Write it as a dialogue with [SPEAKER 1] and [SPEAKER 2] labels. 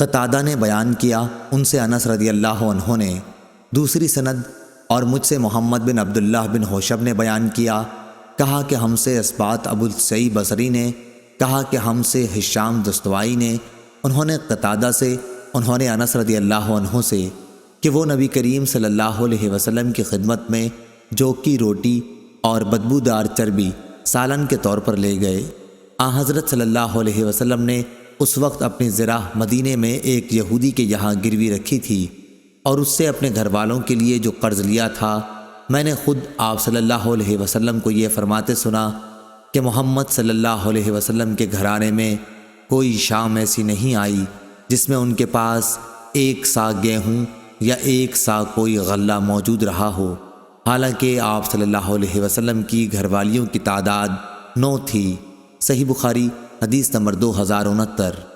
[SPEAKER 1] قتادہ نے بیان کیا، ان سے انس رضی اللہ عنہ نے، دوسری سند، اور مجھ سے محمد بن عبداللہ بن حوشب نے بیان کیا، کہا کہ ہم سے اسبات ابو السعید بصری نے، کہا کہ ہم سے ہشام دستوائی نے، انہوں نے قتادہ سے، انہوں نے انس رضی اللہ عنہ سے، کہ وہ نبی کریم صلی اللہ علیہ وسلم کی خدمت میں جو کی روٹی اور بدبودار چربی سالن کے طور پر لے گئے۔ حضرت صلی اللہ علیہ وسلم نے اس وقت اپنی زرع مدینے میں ایک یہودی کے یہاں گروی رکھی تھی اور اس سے اپنے گھر والوں کے لیے جو قرض لیا تھا۔ میں نے خود آپ صلی اللہ علیہ وسلم کو یہ فرماتے سنا کہ محمد صلی اللہ علیہ وسلم کے گھرانے میں کوئی شام ایسی نہیں آئی جس میں ان کے پاس 1 سا گیہوں یا 1 سا کوئی غلہ موجود رہا ہو، حالانکہ آپ صلی اللہ علیہ وسلم کی گھر والیوں کی تعداد 9 تھی۔ صحیح بخاری حدیث نمبر 2069۔